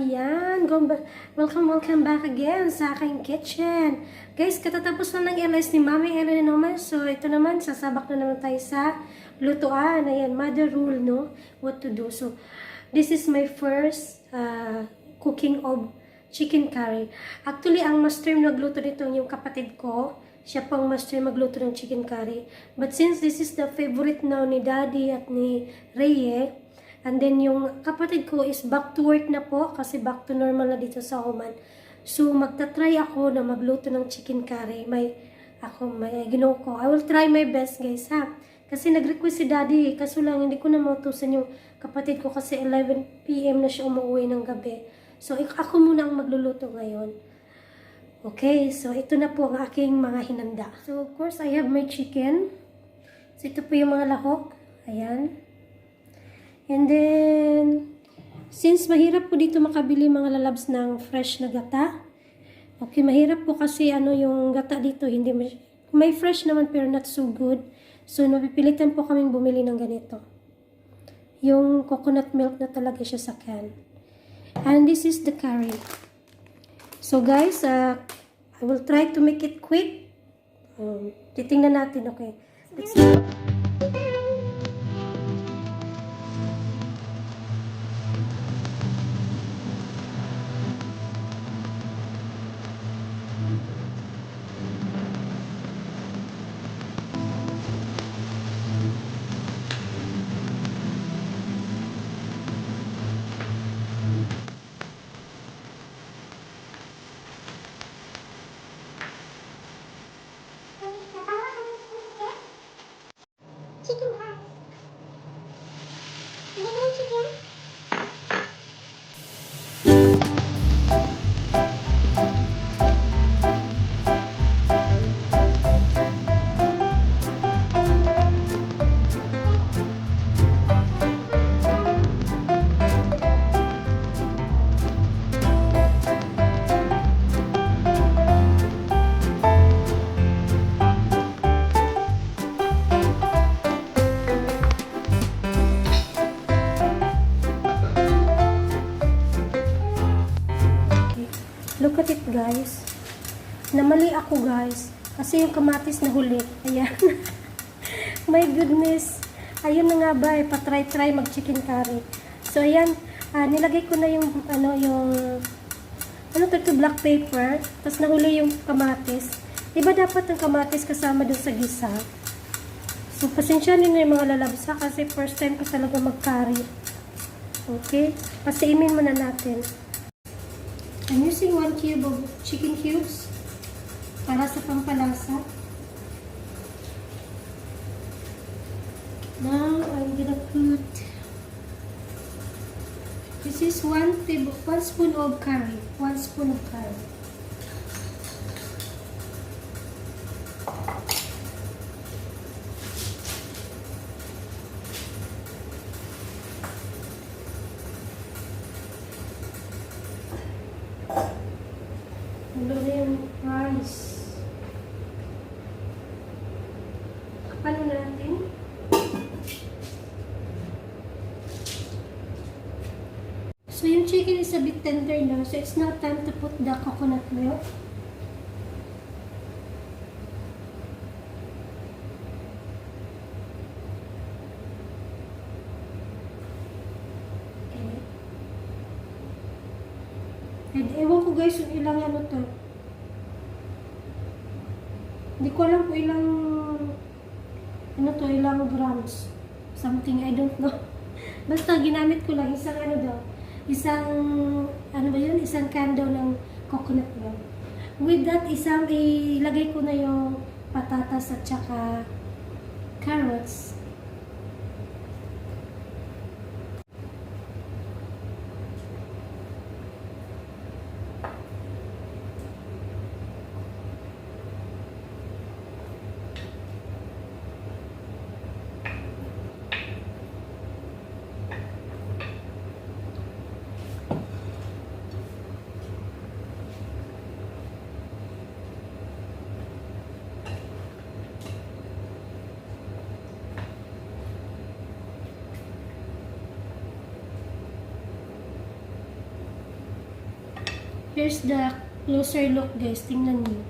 Ayan, welcome back again sa aking kitchen. Guys, katatapos na ng LS ni Mami Ellen naman. So, ito naman, sasabak na naman tayo sa lutuan. Ayan, mother rule, no? What to do. So, this is my first cooking of chicken curry. Actually, ang master nagluto nito yung kapatid ko. Siya pang master magluto ng chicken curry. But since this is the favorite now ni Daddy at ni Reye, and then yung kapatid ko is back to work na po kasi back to normal na dito sa Oman. So magta-try ako na magluto ng chicken curry. May ginawa ko. I will try my best, guys, ha. Kasi nag-request si Daddy, kaso lang hindi ko na mautusan yung kapatid ko kasi 11 PM na siya umuwi ng gabi. So ako muna ang magluluto ngayon. Okay, so ito na po ang aking mga hinanda. So of course, I have my chicken. So ito po yung mga lahok. Ayan. And then, since mahirap po dito makabili mga lalabs ng fresh na gata. Okay, mahirap po kasi yung gata dito, hindi may fresh naman pero not so good. So, napipilitan po kaming bumili ng ganito. Yung coconut milk na talaga siya sa can. And this is the curry. So, guys, I will try to make it quick. Titingnan natin, okay. Let's see. Look at it, guys. Namali ako, guys. Kasi yung kamatis na huli. Ayan. My goodness. Ayun na nga ba, pa-try mag-chicken curry. So, ayan. Nilagay ko na yung, black paper. Tapos nahuli yung kamatis. Diba dapat ang kamatis kasama dun sa gisa? So, pasensyanin na yung mga lalabsa kasi first time ko talaga mag-curry. Okay? Pasiimin muna natin. I'm using 1 cube of chicken cubes para sa pampalasa. Now, I'm gonna put, this is 1 spoon of curry. 1 spoon of curry. Ano na yung rice. Kapalo natin. So, yung chicken is a bit tender now. So, it's now time to put the coconut milk. And ewan ko, guys, yung ilang to. Hindi ko alam kung ilang grams. Something, I don't know. Basta ginamit ko lang isang isang can daw ng coconut milk. With that, ilagay ko na yung patatas at saka carrots. Here's the closer look, guys. Tingnan niyo.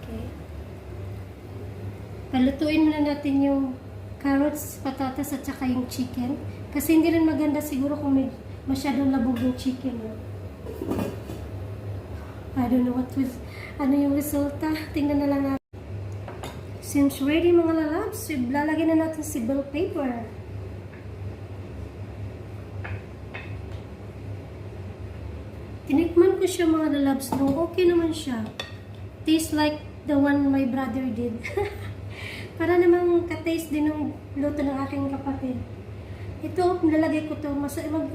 Okay. Palutuin muna natin yung carrots, patatas, at saka yung chicken. Kasi hindi rin maganda siguro kung may masyadong labog yung chicken. No? I don't know ano yung resulta. Tingnan na lang natin. Since ready mga lalabs, lalagyan na natin si bell paper. Tinikman ko siya mga lalabs nung okay naman siya. Tastes like the one my brother did. Para namang ka-taste din ng luto ng aking kapatid. Ito, nilalagay ko to.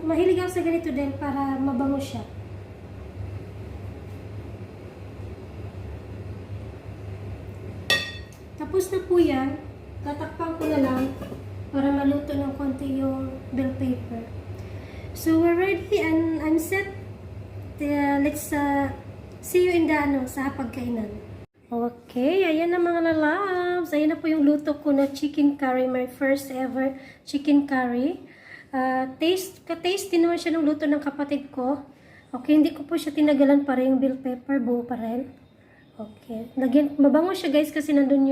Mahilig ako sa ganito din para mabango siya. Tapos na po yan. Tatakpan ko na lang para maluto ng konti yung bell paper. So, we're ready and I'm set. Let's see you in the sa pagkainan. Okay, ayan na mga lalabs. Ayan na po yung luto ko na chicken curry. My first ever chicken curry. Ka-taste din naman siya ng luto ng kapatid ko. Okay, hindi ko po siya tinagalan para yung bell pepper. Buo pa rin. Okay. Mabango siya guys kasi nandun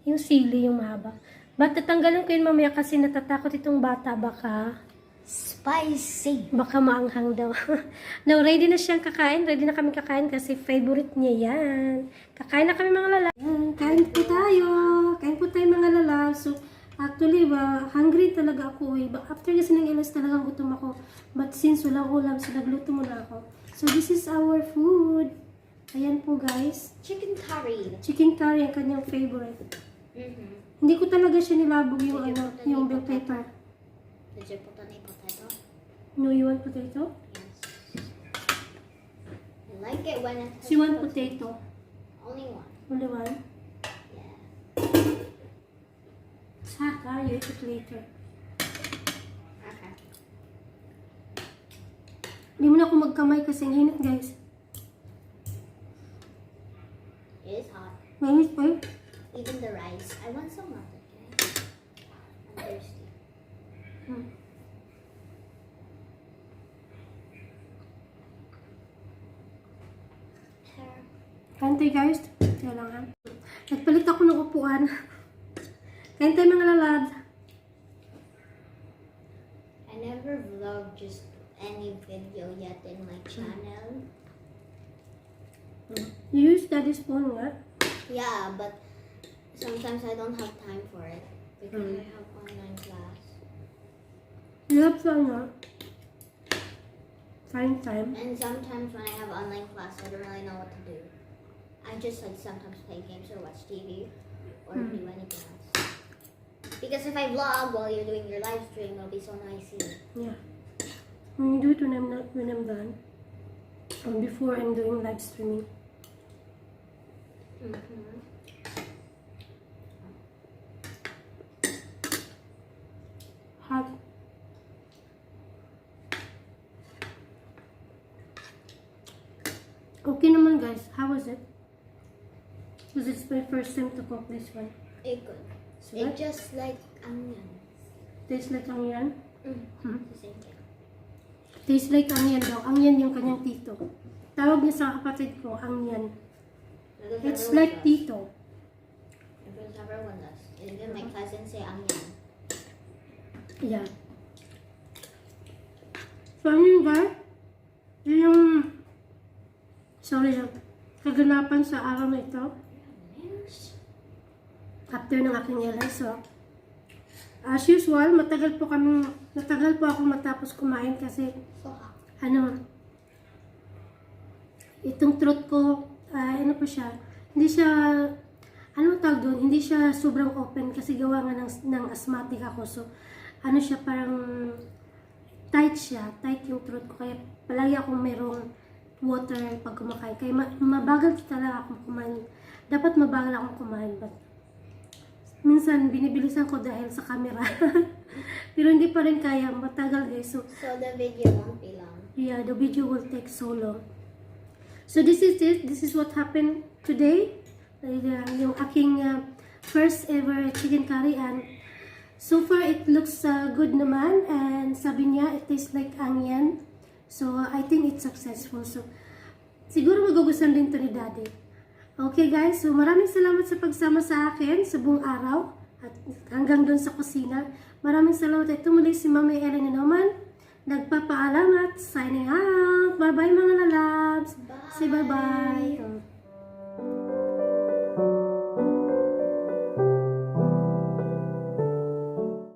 yung sili, yung mahaba. But tatanggalin ko yun mamaya kasi natatakot itong bata. Baka spicy. Baka maanghang daw. Now, ready na siyang kakain. Ready na kami kakain kasi favorite niya yan. Kakain na kami mga lalab. Kain po tayo. Kain po tayo mga lalab. So, actually, hungry talaga ako. After kasi ng ilas talagang gutom ako. But since walang ulam, so nagluto muna ako. So, this is our food. Ayan po guys. Chicken curry. Chicken curry ang kanyang favorite. Hindi ko talaga siya nilabog yung bell pepper. Did you put any potato? No, you want potato? Yes. I like it when it has So you want potato? Only one. Only one? Yeah. Saka, you eat it later. Okay. Hindi mo na ako magkamay kasi ang init guys. It is hot. Mainit pa yun. Even the rice. I want some water. Okay? I'm thirsty. Kain tayo guys. Kaya lang ha. Nagpalit ako ng upuan. Kain tayo mga lalad. I never vlogged just any video yet in my channel. You use daddy's phone nga? Yeah, but sometimes I don't have time for it because I have online class. You have fun nga? Find time. And sometimes when I have online class, I don't really know what to do. I just like sometimes play games or watch TV or do anything else. Because if I vlog while you're doing your live stream, it'll be so noisy. Yeah. You do it when I'm done. Or before I'm doing live streaming. Hot. Okay naman guys. How was it? Because it's my first time to cook this one. It good. So It just like onion. tastes like onion. The same thing. Tastes like onion daw. Onion yung kanyang tito. Tawag niya sa kapatid ko, onion. It's like tito. Because everyone does. Even my cousin say onion. Yeah. So, yun guys. Yun yung kaganapan sa araw na ito. After ng aking LS. So, as usual, matagal po ako matapos kumain kasi So hot. itong throat ko, ano po siya, hindi siya, tawag doon, hindi siya sobrang open kasi gawa nga ng asthmatic ako. So, siya parang tight yung throat ko. Kaya palagi akong mayroong water pag kumakain. Kaya mabagal talaga akong kumain. Dapat mabagal akong kumain, but minsan binibilisan ko dahil sa camera. Pero hindi pa rin kaya, matagal guys. So the video won't be long. yeah, the video will take so long. So this is it. This is what happened today. Yung aking first ever chicken curry, and So far, it looks good naman. And sabi niya, it tastes like onion. So, I think it's successful. So, siguro magugustuhan din to ni Daddy. Okay guys, so maraming salamat sa pagsama sa akin sa buong araw. At hanggang dun sa kusina. Maraming salamat. Ito muli si Mami Ellen Naman. Nagpapaalam at signing out. Bye-bye mga lalabs. Bye. Say bye-bye.